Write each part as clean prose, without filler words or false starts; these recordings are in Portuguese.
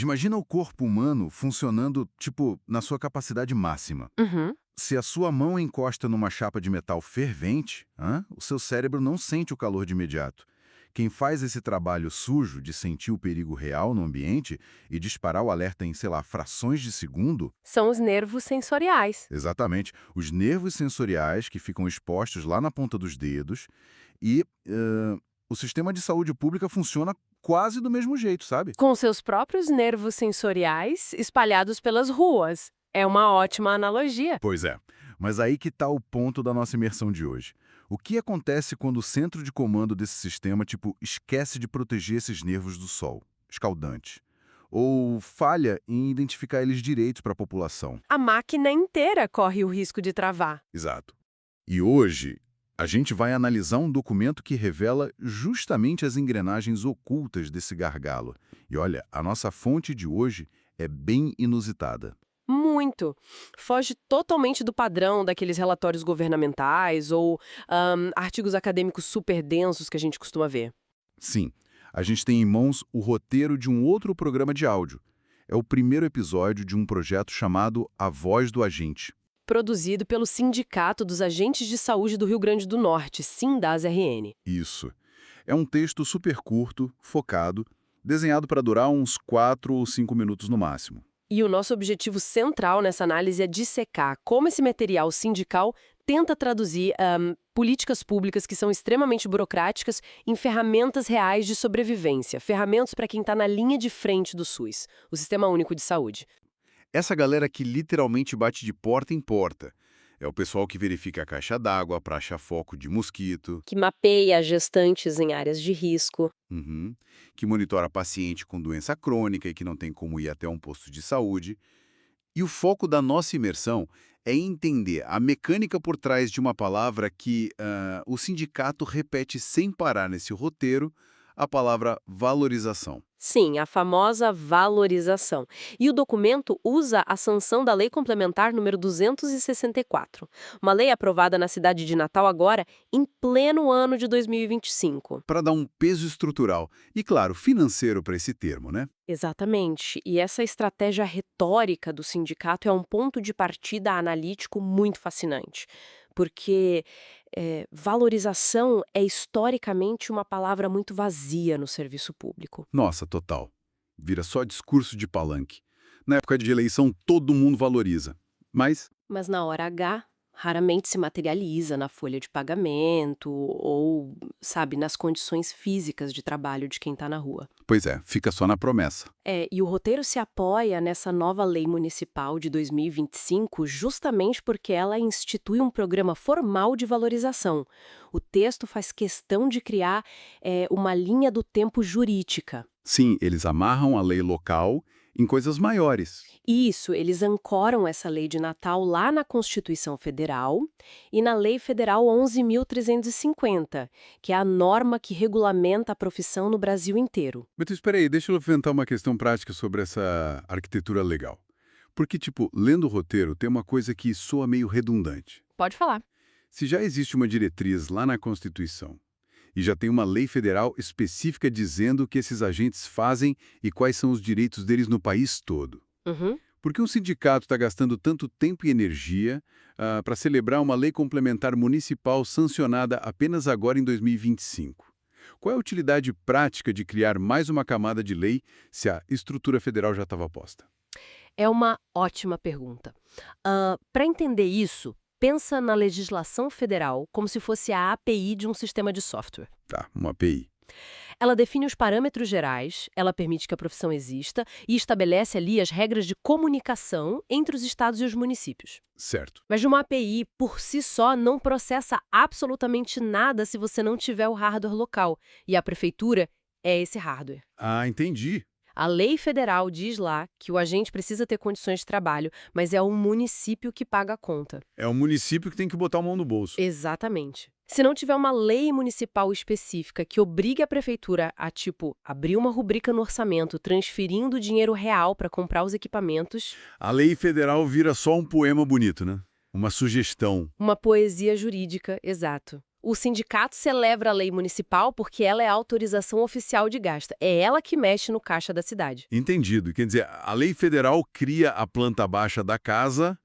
Imagina o corpo humano funcionando, tipo, na sua capacidade máxima. Uhum. Se a sua mão encosta numa chapa de metal fervente, o seu cérebro não sente o calor de imediato. Quem faz esse trabalho sujo de sentir o perigo real no ambiente e disparar o alerta em, sei lá, frações de segundo, São os nervos sensoriais. exatamente, os nervos sensoriais que ficam expostos lá na ponta dos dedos e o sistema de saúde pública funciona quase do mesmo jeito, sabe? Com seus próprios nervos sensoriais espalhados pelas ruas. É uma ótima analogia. Pois é. Mas aí que está o ponto da nossa imersão de hoje. O que acontece quando o centro de comando desse sistema, tipo, esquece de proteger esses nervos do sol, escaldante? Ou falha em identificar eles direitos para a população? A máquina inteira corre o risco de travar. Exato. E hoje, a gente vai analisar um documento que revela justamente as engrenagens ocultas desse gargalo. E olha, a nossa fonte de hoje é bem inusitada. Muito. Foge totalmente do padrão daqueles relatórios governamentais ou artigos acadêmicos super densos que a gente costuma ver. Sim, a gente tem em mãos o roteiro de um outro programa de áudio. É o primeiro episódio de um projeto chamado A Voz do Agente. Produzido pelo Sindicato dos Agentes de Saúde do Rio Grande do Norte, SINDAS-RN. Isso. É um texto super curto, focado, desenhado para durar uns 4 ou 5 minutos no máximo. E o nosso objetivo central nessa análise é dissecar como esse material sindical tenta traduzir políticas públicas que são extremamente burocráticas em ferramentas reais de sobrevivência, ferramentas para quem está na linha de frente do SUS, o Sistema Único de Saúde. Essa galera que literalmente bate de porta em porta. É o pessoal que verifica a caixa d'água para achar foco de mosquito, Que mapeia gestantes em áreas de risco. que monitora paciente com doença crônica e que não tem como ir até um posto de saúde. E o foco da nossa imersão é entender a mecânica por trás de uma palavra que o sindicato repete sem parar nesse roteiro, a palavra valorização. Sim, a famosa valorização. E o documento usa a sanção da Lei Complementar número 264, uma lei aprovada na cidade de Natal agora, em pleno ano de 2025. Para dar um peso estrutural e, claro, financeiro para esse termo, né? Exatamente. E essa estratégia retórica do sindicato é um ponto de partida analítico muito fascinante, porque valorização é historicamente uma palavra muito vazia no serviço público. Nossa, total. Vira só discurso de palanque. Na época de eleição, todo mundo valoriza. Mas, Mas na hora H, raramente se materializa na folha de pagamento ou, sabe, nas condições físicas de trabalho de quem está na rua. pois é, fica só na promessa. E o roteiro se apoia nessa nova lei municipal de 2025 justamente porque ela institui um programa formal de valorização. O texto faz questão de criar uma linha do tempo jurídica. Sim, eles amarram a lei local em coisas maiores. Isso, eles ancoram essa lei de Natal lá na Constituição Federal e na Lei Federal 11.350, que é a norma que regulamenta a profissão no Brasil inteiro. Mas espera aí, deixa eu levantar uma questão prática sobre essa arquitetura legal. Porque, tipo, lendo o roteiro, tem uma coisa que soa meio redundante. Pode falar. Se já existe uma diretriz lá na Constituição e já tem uma lei federal específica dizendo o que esses agentes fazem e quais são os direitos deles no país todo, Uhum. por que um sindicato está gastando tanto tempo e energia para celebrar uma lei complementar municipal sancionada apenas agora em 2025? Qual é a utilidade prática de criar mais uma camada de lei se a estrutura federal já estava posta? É uma ótima pergunta. Para entender isso, pensa na legislação federal como se fosse a API de um sistema de software. Tá, uma API. Ela define os parâmetros gerais, ela permite que a profissão exista e estabelece ali as regras de comunicação entre os estados e os municípios. Certo. Mas uma API, por si só, não processa absolutamente nada se você não tiver o hardware local. E a prefeitura é esse hardware. Ah, entendi. A lei federal diz lá que o agente precisa ter condições de trabalho, mas é o município que paga a conta. É o município que tem que botar a mão no bolso. Exatamente. Se não tiver uma lei municipal específica que obrigue a prefeitura a, tipo, abrir uma rubrica no orçamento, transferindo dinheiro real para comprar os equipamentos, A lei federal vira só um poema bonito, né? Uma sugestão. uma poesia jurídica, exato. O sindicato celebra a lei municipal porque ela é a autorização oficial de gasto. É ela que mexe no caixa da cidade. Entendido. Quer dizer, a lei federal cria a planta baixa da casa,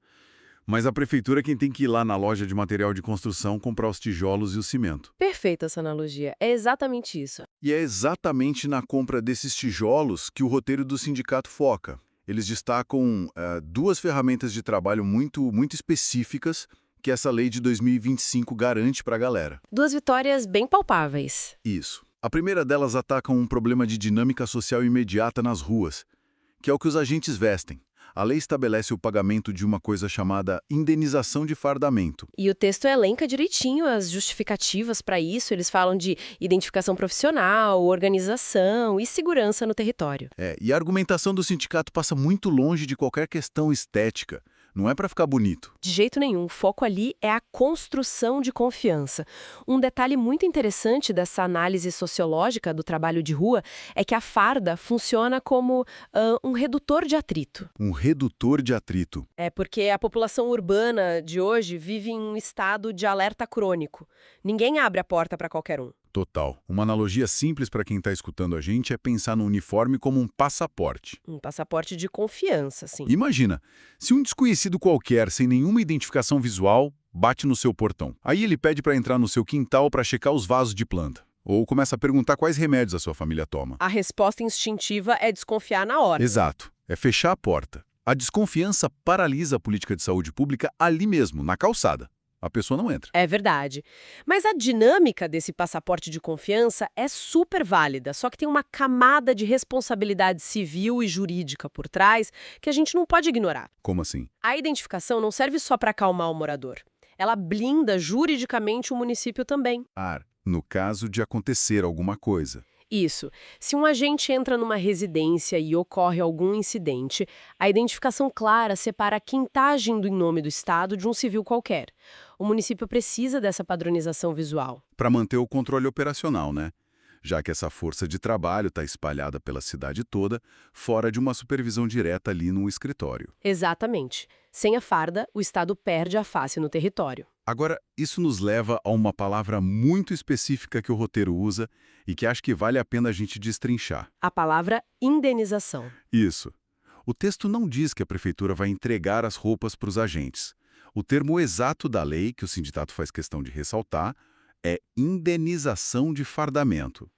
mas a prefeitura é quem tem que ir lá na loja de material de construção comprar os tijolos e o cimento. Perfeita essa analogia. É exatamente isso. E é exatamente na compra desses tijolos que o roteiro do sindicato foca. Eles destacam duas ferramentas de trabalho muito específicas que essa lei de 2025 garante para a galera. Duas vitórias bem palpáveis. Isso. A primeira delas ataca um problema de dinâmica social imediata nas ruas, que é o que os agentes vestem. A lei estabelece o pagamento de uma coisa chamada indenização de fardamento. E o texto elenca direitinho as justificativas para isso. Eles falam de identificação profissional, organização e segurança no território. E a argumentação do sindicato passa muito longe de qualquer questão estética. Não é para ficar bonito. De jeito nenhum. O foco ali é a construção de confiança. Um detalhe muito interessante dessa análise sociológica do trabalho de rua é que a farda funciona como um redutor de atrito. Um redutor de atrito. É porque a população urbana de hoje vive em um estado de alerta crônico. Ninguém abre a porta para qualquer um. Total. Uma analogia simples para quem está escutando a gente é pensar no uniforme como um passaporte. Um passaporte de confiança, sim. Imagina, se um desconhecido qualquer, sem nenhuma identificação visual, bate no seu portão. Aí ele pede para entrar no seu quintal para checar os vasos de planta. Ou começa a perguntar quais remédios a sua família toma. A resposta instintiva é desconfiar na hora. Exato. É fechar a porta. A desconfiança paralisa a política de saúde pública ali mesmo, na calçada. A pessoa não entra. É verdade. Mas a dinâmica desse passaporte de confiança é super válida, só que tem uma camada de responsabilidade civil e jurídica por trás que a gente não pode ignorar. Como assim? A identificação não serve só para acalmar o morador. Ela blinda juridicamente o município também. No caso de acontecer alguma coisa. Isso. Se um agente entra numa residência e ocorre algum incidente, a identificação clara separa quem está agindo em nome do Estado de um civil qualquer. O município precisa dessa padronização visual. Para manter o controle operacional, né? Já que essa força de trabalho está espalhada pela cidade toda, fora de uma supervisão direta ali no escritório. Exatamente. Sem a farda, o Estado perde a face no território. Agora, isso nos leva a uma palavra muito específica que o roteiro usa e que acho que vale a pena a gente destrinchar. A palavra indenização. Isso. O texto não diz que a prefeitura vai entregar as roupas para os agentes. O termo exato da lei, que o sindicato faz questão de ressaltar, é indenização de fardamento.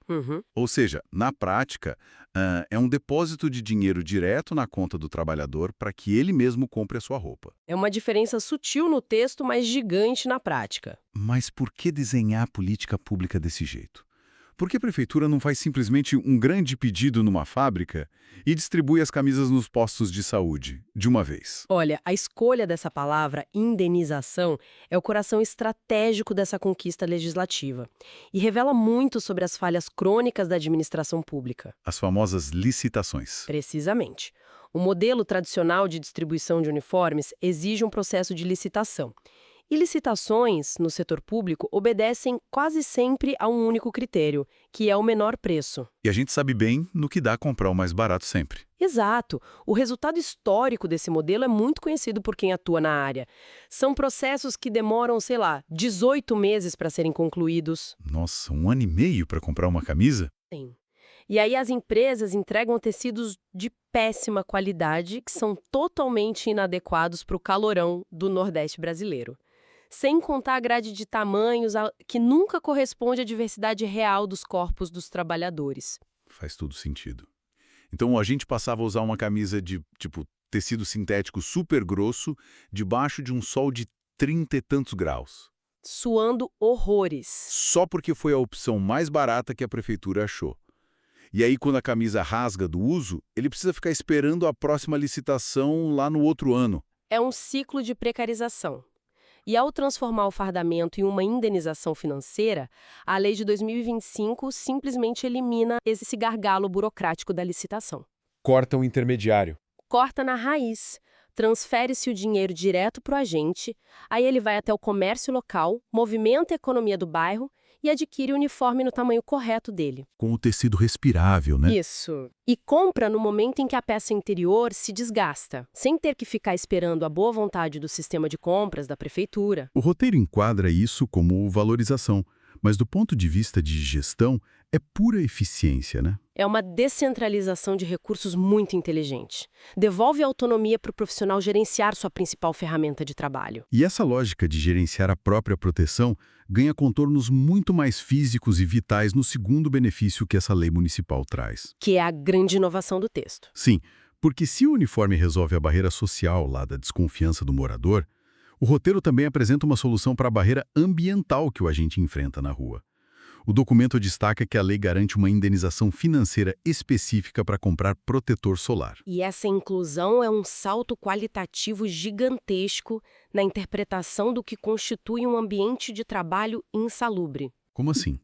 Ou seja, na prática, é um depósito de dinheiro direto na conta do trabalhador para que ele mesmo compre a sua roupa. É uma diferença sutil no texto, mas gigante na prática. Mas por que desenhar política pública desse jeito? Por que a prefeitura não faz simplesmente um grande pedido numa fábrica e distribui as camisas nos postos de saúde, de uma vez? Olha, a escolha dessa palavra, indenização, é o coração estratégico dessa conquista legislativa e revela muito sobre as falhas crônicas da administração pública. As famosas licitações. Precisamente. O modelo tradicional de distribuição de uniformes exige um processo de licitação. E licitações, no setor público, obedecem quase sempre a um único critério, que é o menor preço. E a gente sabe bem no que dá comprar o mais barato sempre. Exato. O resultado histórico desse modelo é muito conhecido por quem atua na área. São processos que demoram, 18 meses para serem concluídos. Nossa, 1 ano e meio para comprar uma camisa? Sim. E aí as empresas entregam tecidos de péssima qualidade que são totalmente inadequados para o calorão do Nordeste brasileiro. Sem contar a grade de tamanhos que nunca corresponde à diversidade real dos corpos dos trabalhadores. Faz todo sentido. Então a gente passava a usar uma camisa de, tecido sintético super grosso, debaixo de um sol de 30 e tantos graus. Suando horrores. Só porque foi a opção mais barata que a prefeitura achou. E aí, quando a camisa rasga do uso, ele precisa ficar esperando a próxima licitação lá no outro ano. É um ciclo de precarização. E ao transformar o fardamento em uma indenização financeira, a lei de 2025 simplesmente elimina esse gargalo burocrático da licitação. Corta o intermediário. Corta na raiz. Transfere-se o dinheiro direto para o agente, aí ele vai até o comércio local, movimenta a economia do bairro e adquire o uniforme no tamanho correto dele. Com o tecido respirável, né? Isso. E compra no momento em que a peça interior se desgasta, sem ter que ficar esperando a boa vontade do sistema de compras da prefeitura. O roteiro enquadra isso como valorização, mas do ponto de vista de gestão, é pura eficiência, né? É uma descentralização de recursos muito inteligente. Devolve a autonomia para o profissional gerenciar sua principal ferramenta de trabalho. E essa lógica de gerenciar a própria proteção ganha contornos muito mais físicos e vitais no segundo benefício que essa lei municipal traz. Que é a grande inovação do texto. Sim, porque se o uniforme resolve a barreira social lá da desconfiança do morador, o roteiro também apresenta uma solução para a barreira ambiental que o agente enfrenta na rua. O documento destaca que a lei garante uma indenização financeira específica para comprar protetor solar. E essa inclusão é um salto qualitativo gigantesco na interpretação do que constitui um ambiente de trabalho insalubre. Como assim?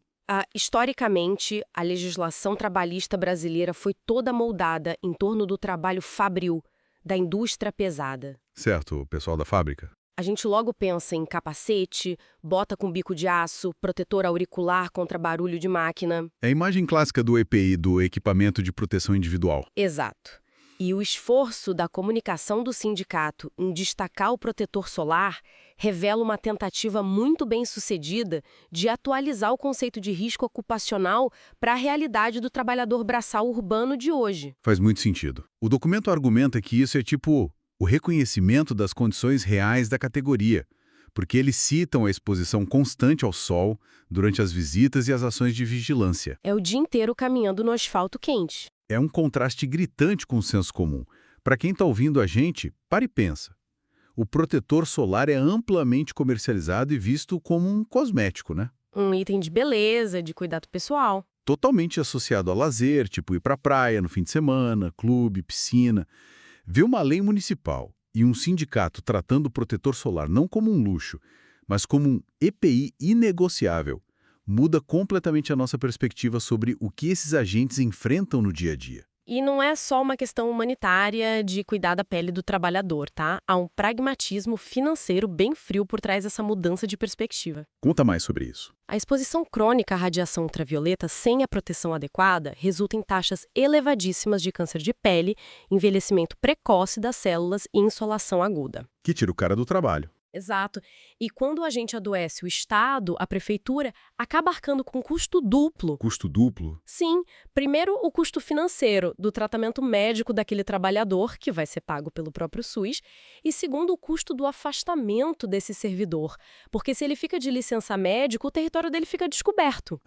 Historicamente, a legislação trabalhista brasileira foi toda moldada em torno do trabalho fabril, da indústria pesada. Certo, o pessoal da fábrica. A gente logo pensa em capacete, bota com bico de aço, protetor auricular contra barulho de máquina. É a imagem clássica do EPI, do equipamento de proteção individual. Exato. E o esforço da comunicação do sindicato em destacar o protetor solar revela uma tentativa muito bem-sucedida de atualizar o conceito de risco ocupacional para a realidade do trabalhador braçal urbano de hoje. Faz muito sentido. O documento argumenta que isso é tipo o reconhecimento das condições reais da categoria, porque eles citam a exposição constante ao sol durante as visitas e as ações de vigilância. É o dia inteiro caminhando no asfalto quente. É um contraste gritante com o senso comum. Para quem está ouvindo a gente, para e pensa. O protetor solar é amplamente comercializado e visto como um cosmético, né? Um item de beleza, de cuidado pessoal. Totalmente associado a lazer, tipo ir para a praia no fim de semana, clube, piscina. Ver uma lei municipal e um sindicato tratando o protetor solar não como um luxo, mas como um EPI inegociável, muda completamente a nossa perspectiva sobre o que esses agentes enfrentam no dia a dia. E não é só uma questão humanitária de cuidar da pele do trabalhador, tá? Há um pragmatismo financeiro bem frio por trás dessa mudança de perspectiva. Conta mais sobre isso. A exposição crônica à radiação ultravioleta sem a proteção adequada resulta em taxas elevadíssimas de câncer de pele, envelhecimento precoce das células e insolação aguda. Que tira o cara do trabalho. Exato. E quando o agente adoece, o Estado, a prefeitura, acaba arcando com custo duplo. Custo duplo? Sim. Primeiro, o custo financeiro do tratamento médico daquele trabalhador, que vai ser pago pelo próprio SUS. E segundo, o custo do afastamento desse servidor. Porque se ele fica de licença médica, o território dele fica descoberto.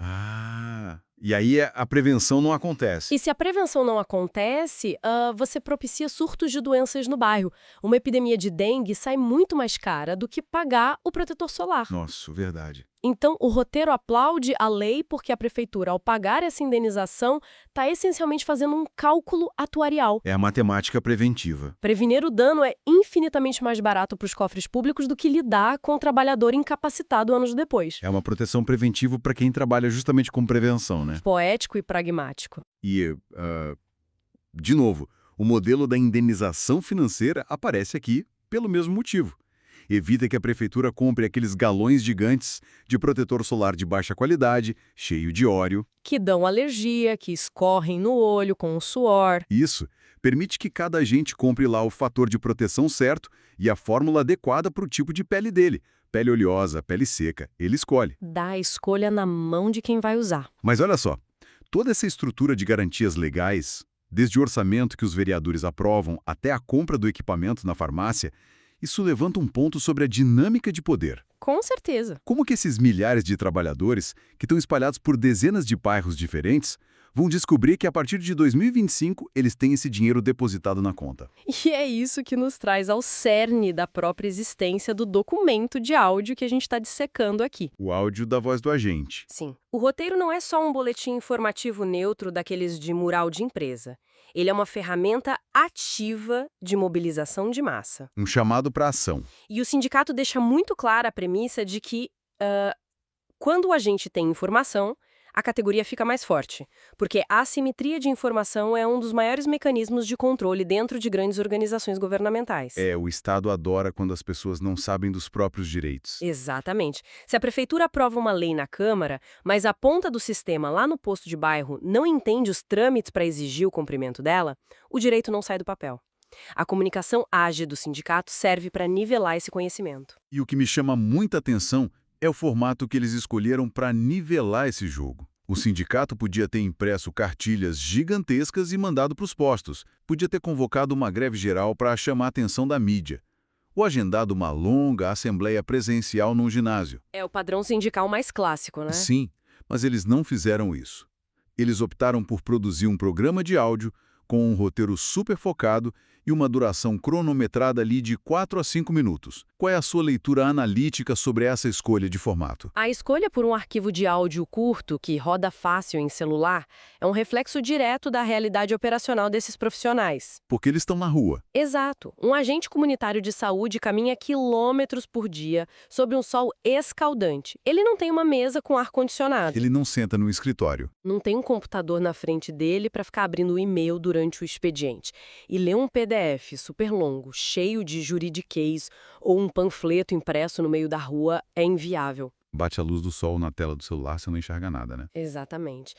E aí a prevenção não acontece. E se a prevenção não acontece, você propicia surtos de doenças no bairro. Uma epidemia de dengue sai muito mais cara do que pagar o protetor solar. Nossa, verdade. Então, o roteiro aplaude a lei porque a prefeitura, ao pagar essa indenização, está essencialmente fazendo um cálculo atuarial. É a matemática preventiva. Prevenir o dano é infinitamente mais barato para os cofres públicos do que lidar com o trabalhador incapacitado anos depois. É uma proteção preventiva para quem trabalha justamente com prevenção, né? Poético e pragmático. E, de novo, o modelo da indenização financeira aparece aqui pelo mesmo motivo. Evita que a prefeitura compre aqueles galões gigantes de protetor solar de baixa qualidade, cheio de óleo. Que dão alergia, que escorrem no olho com o suor. Isso permite que cada agente compre lá o fator de proteção certo e a fórmula adequada para o tipo de pele dele. Pele oleosa, pele seca, ele escolhe. Dá a escolha na mão de quem vai usar. Mas olha só, toda essa estrutura de garantias legais, desde o orçamento que os vereadores aprovam até a compra do equipamento na farmácia, isso levanta um ponto sobre a dinâmica de poder. Com certeza. Como que esses milhares de trabalhadores, que estão espalhados por dezenas de bairros diferentes, vão descobrir que a partir de 2025 eles têm esse dinheiro depositado na conta? E é isso que nos traz ao cerne da própria existência do documento de áudio que a gente está dissecando aqui. O áudio da voz do agente. Sim. O roteiro não é só um boletim informativo neutro daqueles de mural de empresa. Ele é uma ferramenta ativa de mobilização de massa. Um chamado para ação. E o sindicato deixa muito clara a premissa de que, quando o agente tem informação, a categoria fica mais forte, porque a assimetria de informação é um dos maiores mecanismos de controle dentro de grandes organizações governamentais. O Estado adora quando as pessoas não sabem dos próprios direitos. Exatamente. Se a prefeitura aprova uma lei na Câmara, mas a ponta do sistema lá no posto de bairro não entende os trâmites para exigir o cumprimento dela, o direito não sai do papel. A comunicação ágil do sindicato serve para nivelar esse conhecimento. E o que me chama muita atenção é o formato que eles escolheram para nivelar esse jogo. O sindicato podia ter impresso cartilhas gigantescas e mandado para os postos. Podia ter convocado uma greve geral para chamar a atenção da mídia. Ou agendado uma longa assembleia presencial num ginásio. É o padrão sindical mais clássico, né? Sim, mas eles não fizeram isso. Eles optaram por produzir um programa de áudio com um roteiro super focado e uma duração cronometrada ali de 4 a 5 minutos. Qual é a sua leitura analítica sobre essa escolha de formato? A escolha por um arquivo de áudio curto que roda fácil em celular é um reflexo direto da realidade operacional desses profissionais. Porque eles estão na rua. Exato. Um agente comunitário de saúde caminha quilômetros por dia sob um sol escaldante. Ele não tem uma mesa com ar-condicionado. Ele não senta no escritório. Não tem um computador na frente dele para ficar abrindo o e-mail durante o expediente. E ler um PDF super longo, cheio de juridiquês ou um panfleto impresso no meio da rua é inviável. Bate a luz do sol na tela do celular, você não enxerga nada, né? Exatamente.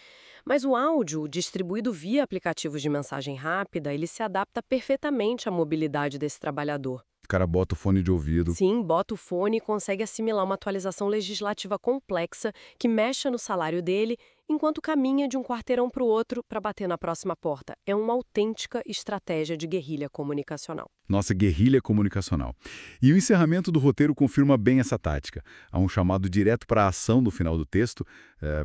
Mas o áudio, distribuído via aplicativos de mensagem rápida, ele se adapta perfeitamente à mobilidade desse trabalhador. O cara bota o fone de ouvido. Sim, bota o fone e consegue assimilar uma atualização legislativa complexa que mexa no salário dele enquanto caminha de um quarteirão para o outro para bater na próxima porta. É uma autêntica estratégia de guerrilha comunicacional. Nossa, guerrilha comunicacional. E o encerramento do roteiro confirma bem essa tática. Há um chamado direto para a ação no final do texto,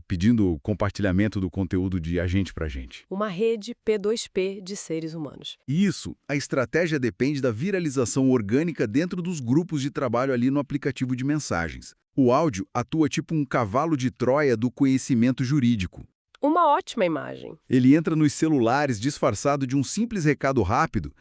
pedindo o compartilhamento do conteúdo de agente para agente. Uma rede P2P de seres humanos. Isso, a estratégia depende da viralização orgânica dentro dos grupos de trabalho ali no aplicativo de mensagens. O áudio atua tipo um cavalo de Troia do conhecimento jurídico. Uma ótima imagem. Ele entra nos celulares disfarçado de um simples recado rápido,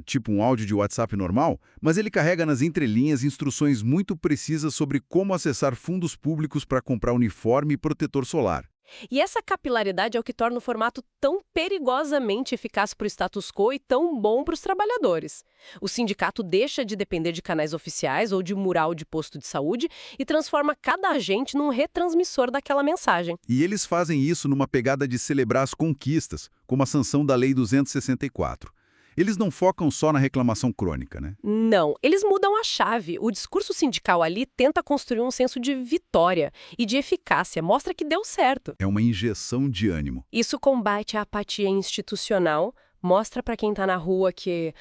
tipo um áudio de WhatsApp normal, mas ele carrega nas entrelinhas instruções muito precisas sobre como acessar fundos públicos para comprar uniforme e protetor solar. E essa capilaridade é o que torna o formato tão perigosamente eficaz para o status quo e tão bom para os trabalhadores. O sindicato deixa de depender de canais oficiais ou de mural de posto de saúde e transforma cada agente num retransmissor daquela mensagem. E eles fazem isso numa pegada de celebrar as conquistas, como a sanção da Lei 264. Eles não focam só na reclamação crônica, né? Não, eles mudam a chave. O discurso sindical ali tenta construir um senso de vitória e de eficácia, mostra que deu certo. É uma injeção de ânimo. Isso combate a apatia institucional, mostra para quem está na rua que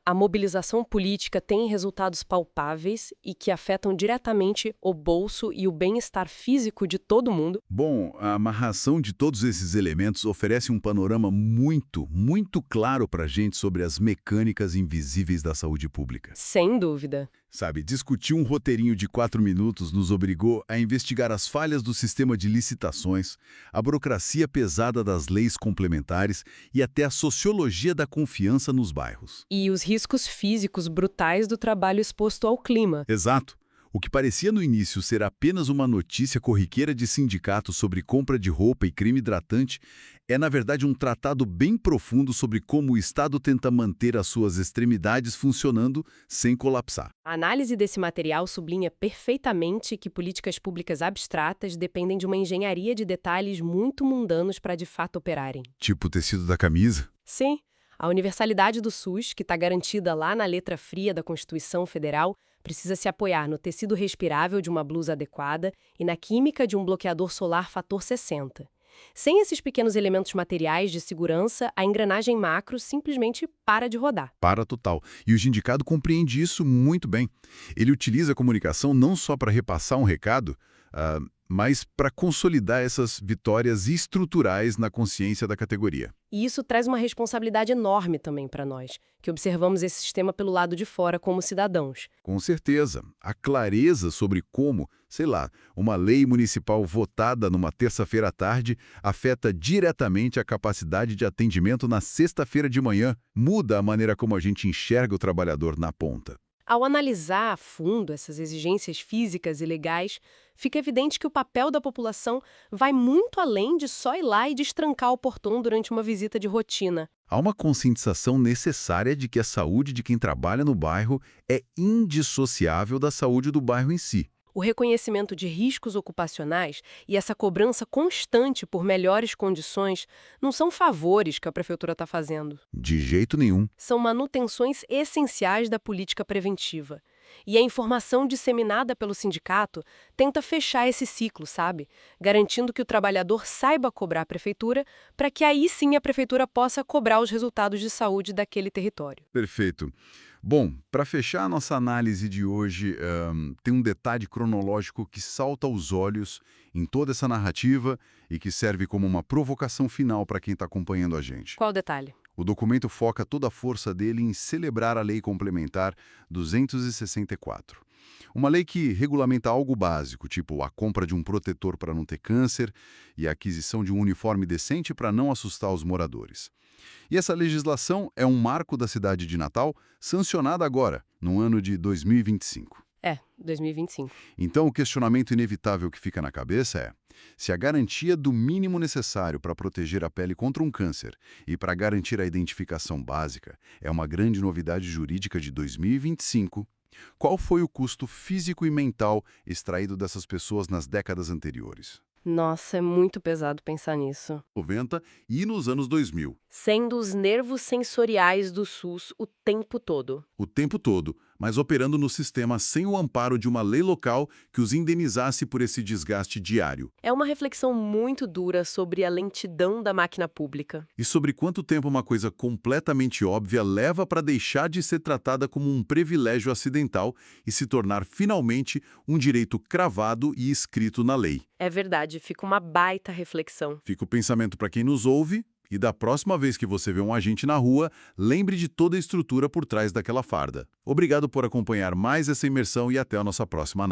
a mobilização política tem resultados palpáveis e que afetam diretamente o bolso e o bem-estar físico de todo mundo. Bom, a amarração de todos esses elementos oferece um panorama muito, muito claro para a gente sobre as mecânicas invisíveis da saúde pública. Sem dúvida. Sabe, discutir um roteirinho de 4 minutos nos obrigou a investigar as falhas do sistema de licitações, a burocracia pesada das leis complementares e até a sociologia da confiança nos bairros. E os riscos físicos brutais do trabalho exposto ao clima. Exato. O que parecia no início ser apenas uma notícia corriqueira de sindicato sobre compra de roupa e creme hidratante é, na verdade, um tratado bem profundo sobre como o Estado tenta manter as suas extremidades funcionando sem colapsar. A análise desse material sublinha perfeitamente que políticas públicas abstratas dependem de uma engenharia de detalhes muito mundanos para de fato operarem. Tipo o tecido da camisa? Sim. A universalidade do SUS, que está garantida lá na letra fria da Constituição Federal, precisa se apoiar no tecido respirável de uma blusa adequada e na química de um bloqueador solar fator 60. Sem esses pequenos elementos materiais de segurança, a engrenagem macro simplesmente para de rodar. Para total. E o sindicato compreende isso muito bem. Ele utiliza a comunicação não só para repassar um recado, mas para consolidar essas vitórias estruturais na consciência da categoria. E isso traz uma responsabilidade enorme também para nós, que observamos esse sistema pelo lado de fora como cidadãos. Com certeza. A clareza sobre como, sei lá, uma lei municipal votada numa terça-feira à tarde afeta diretamente a capacidade de atendimento na sexta-feira de manhã, muda a maneira como a gente enxerga o trabalhador na ponta. Ao analisar a fundo essas exigências físicas e legais, fica evidente que o papel da população vai muito além de só ir lá e destrancar o portão durante uma visita de rotina. Há uma conscientização necessária de que a saúde de quem trabalha no bairro é indissociável da saúde do bairro em si. O reconhecimento de riscos ocupacionais e essa cobrança constante por melhores condições não são favores que a prefeitura está fazendo. De jeito nenhum. São manutenções essenciais da política preventiva. E a informação disseminada pelo sindicato tenta fechar esse ciclo, sabe? Garantindo que o trabalhador saiba cobrar a prefeitura, para que aí sim a prefeitura possa cobrar os resultados de saúde daquele território. Perfeito. Bom, para fechar a nossa análise de hoje, tem um detalhe cronológico que salta aos olhos em toda essa narrativa e que serve como uma provocação final para quem está acompanhando a gente. Qual o detalhe? O documento foca toda a força dele em celebrar a Lei Complementar 264. Uma lei que regulamenta algo básico, tipo a compra de um protetor para não ter câncer e a aquisição de um uniforme decente para não assustar os moradores. E essa legislação é um marco da cidade de Natal, sancionada agora, no ano de 2025. 2025. Então, o questionamento inevitável que fica na cabeça é: se a garantia do mínimo necessário para proteger a pele contra um câncer e para garantir a identificação básica é uma grande novidade jurídica de 2025, qual foi o custo físico e mental extraído dessas pessoas nas décadas anteriores? Nossa, é muito pesado pensar nisso. 90 e nos anos 2000. Sendo os nervos sensoriais do SUS o tempo todo. O tempo todo, mas operando no sistema sem o amparo de uma lei local que os indenizasse por esse desgaste diário. É uma reflexão muito dura sobre a lentidão da máquina pública. E sobre quanto tempo uma coisa completamente óbvia leva para deixar de ser tratada como um privilégio acidental e se tornar finalmente um direito cravado e escrito na lei. É verdade, fica uma baita reflexão. Fica o pensamento para quem nos ouve. E da próxima vez que você vê um agente na rua, lembre de toda a estrutura por trás daquela farda. Obrigado por acompanhar mais essa imersão e até a nossa próxima análise.